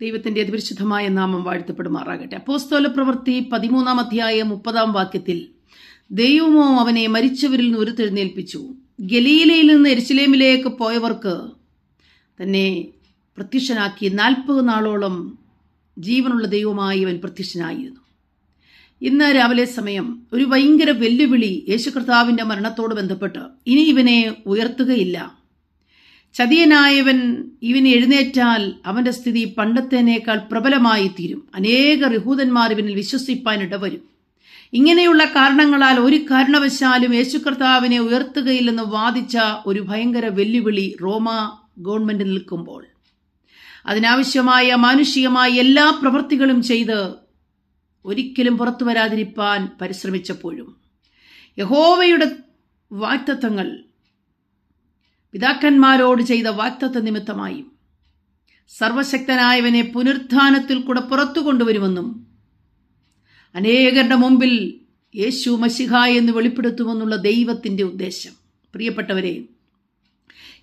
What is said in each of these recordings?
ദൈവത്തിന്റെ അതിപരിശുദ്ധമായ നാമം വാഴ്ത്തപ്പെടുമാറാകട്ടെ. അപ്പോസ്തല പ്രവൃത്തി 13-ാം അധ്യായം 30-ാം വാക്യത്തിൽ ദൈവമോ അവനെ മരിച്ചവരിൽ നിന്ന് ഉയർത്തെഴുന്നേൽപ്പിച്ചു. ഗലീലയിൽ നിന്ന് യെരുശലേമിലേക്ക് പോയവർക്ക് തന്നെ പ്രത്യക്ഷനാക്കി 40 നാളോളം ജീവനുള്ള ദൈവമായി അവൻ പ്രത്യക്ഷനായിരുന്നു. ഇന്ന് രാവിലെ സമയം ഒരു ഭയങ്കര വെല്ലുവിളി യേശു കർത്താവിൻ്റെ മരണത്തോട് ബന്ധപ്പെട്ട് ഇനി ഇവനെ ഉയർത്തുകയില്ല. ചതിയനായവൻ ഇവന് എഴുന്നേറ്റാൽ അവൻ്റെ സ്ഥിതി പണ്ടത്തേനേക്കാൾ പ്രബലമായി തീരും. അനേക യഹൂദന്മാർ ഇവനിൽ വിശ്വസിപ്പാൻ ഇടവരും. ഇങ്ങനെയുള്ള കാരണങ്ങളാൽ ഒരു കാരണവശാലും യേശു കർത്താവിനെ ഉയർത്തുകയില്ലെന്ന് വാദിച്ച ഒരു ഭയങ്കര വെല്ലുവിളി റോമ ഗവൺമെന്റ് നിൽക്കുമ്പോൾ അതിനാവശ്യമായ മാനുഷികമായ എല്ലാ പ്രവൃത്തികളും ചെയ്ത് ഒരിക്കലും പുറത്തു വരാതിരിപ്പാൻ പരിശ്രമിച്ചപ്പോഴും യഹോവയുടെ വാഗ്ദത്തങ്ങൾ പിതാക്കന്മാരോട് ചെയ്ത വാഗ്ദത്ത നിമിത്തമായും സർവശക്തനായവനെ പുനരുത്ഥാനത്തിൽ കൂടെ പുറത്തു കൊണ്ടുവരുമെന്നും അനേകരുടെ മുമ്പിൽ യേശു മശിഹ എന്ന് വെളിപ്പെടുത്തുമെന്നുള്ള ദൈവത്തിൻ്റെ ഉദ്ദേശം. പ്രിയപ്പെട്ടവരെ,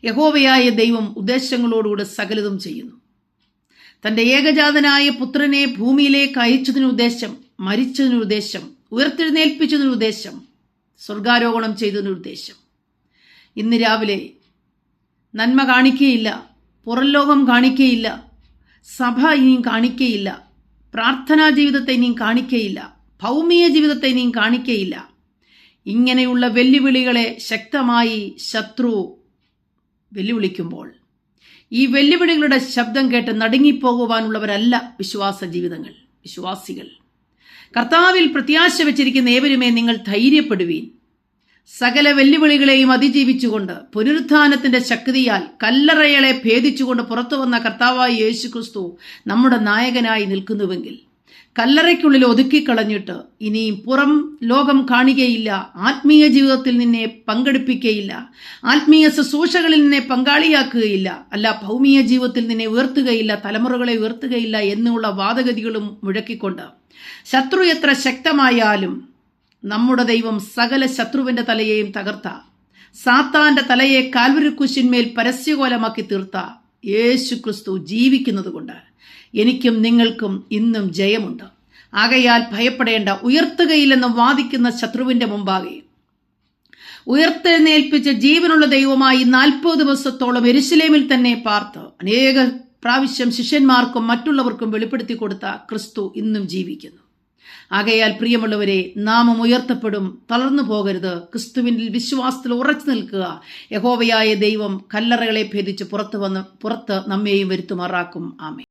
യഹോവയായ ദൈവം ഉദ്ദേശങ്ങളോടുകൂടെ സകലതും ചെയ്യുന്നു. തൻ്റെ ഏകജാതനായ പുത്രനെ ഭൂമിയിലേക്ക് അയച്ചതിനുദ്ദേശം, മരിച്ചതിനുദ്ദേശം, ഉയർത്തെഴുന്നേൽപ്പിച്ചതിനുദ്ദേശം, സ്വർഗാരോഹണം ചെയ്തതിനുദ്ദേശം. ഇന്ന് രാവിലെ നന്മ കാണിക്കുകയില്ല, പുറം ലോകം കാണിക്കുകയില്ല, സഭ ഇനിയും കാണിക്കുകയില്ല, പ്രാർത്ഥനാ ജീവിതത്തെ ഇനിയും കാണിക്കുകയില്ല, ഭൗമിക ജീവിതത്തെ ഇനിയും കാണിക്കുകയില്ല. ഇങ്ങനെയുള്ള വെല്ലുവിളികളെ ശക്തമായി ശത്രു വെല്ലുവിളിക്കുമ്പോൾ ഈ വെല്ലുവിളികളുടെ ശബ്ദം കേട്ട് നടുങ്ങിപ്പോകുവാനുള്ളവരല്ല വിശ്വാസികൾ. കർത്താവിൽ പ്രത്യാശ വെച്ചിരിക്കുന്ന ഏവരുമേ നിങ്ങൾ ധൈര്യപ്പെടുവീൻ. സകല വെല്ലുവിളികളെയും അതിജീവിച്ചുകൊണ്ട് പുനരുത്ഥാനത്തിന്റെ ശക്തിയാൽ കല്ലറകളെ ഭേദിച്ചുകൊണ്ട് പുറത്തു വന്ന കർത്താവായ യേശു ക്രിസ്തു നമ്മുടെ നായകനായി നിൽക്കുന്നുവെങ്കിൽ കല്ലറയ്ക്കുള്ളിൽ ഒതുക്കിക്കളഞ്ഞിട്ട് ഇനിയും പുറം ലോകം കാണുകയില്ല, ആത്മീയ ജീവിതത്തിൽ നിന്നെ പങ്കെടുപ്പിക്കുകയില്ല, ആത്മീയ ശുശ്രൂഷകളിൽ നിന്നെ പങ്കാളിയാക്കുകയില്ല, അല്ല ഭൗമിക ജീവിതത്തിൽ നിന്നെ ഉയർത്തുകയില്ല, തലമുറകളെ ഉയർത്തുകയില്ല എന്നുള്ള വാദഗതികളും മുഴക്കിക്കൊണ്ട് ശത്രു എത്ര ശക്തമായാലും നമ്മുടെ ദൈവം സകല ശത്രുവിൻ്റെ തലയെയും തകർത്ത, സാത്താന്റെ തലയെ കാൽവരിക്കുശിന്മേൽ പരസ്യകോലമാക്കി തീർത്ത യേശു ക്രിസ്തു ജീവിക്കുന്നത് കൊണ്ട് എനിക്കും നിങ്ങൾക്കും ഇന്നും ജയമുണ്ട്. ആകയാൽ ഭയപ്പെടേണ്ട. ഉയർത്തുകയില്ലെന്ന് വാദിക്കുന്ന ശത്രുവിൻ്റെ മുമ്പാകെ ഉയർത്തെഴുന്നേൽപ്പിച്ച ജീവനുള്ള ദൈവമായി 40 ദിവസത്തോളം യെരുശലേമിൽ തന്നെ പാർത്ത് അനേക പ്രാവശ്യം ശിഷ്യന്മാർക്കും മറ്റുള്ളവർക്കും വെളിപ്പെടുത്തി കൊടുത്ത ക്രിസ്തു ഇന്നും ജീവിക്കുന്നു. ആകയാൽ പ്രിയമുള്ളവരെ, നാമം ഉയർത്തപ്പെടും. തളർന്നു പോകരുത്. ക്രിസ്തുവിൻ്റെ വിശ്വാസത്തിൽ ഉറച്ചു നിൽക്കുക. യഹോവയായ ദൈവം കല്ലറകളെ ഭേദിച്ച് പുറത്ത് നമ്മെയും വരുത്തുമാറാക്കും. ആമേൻ.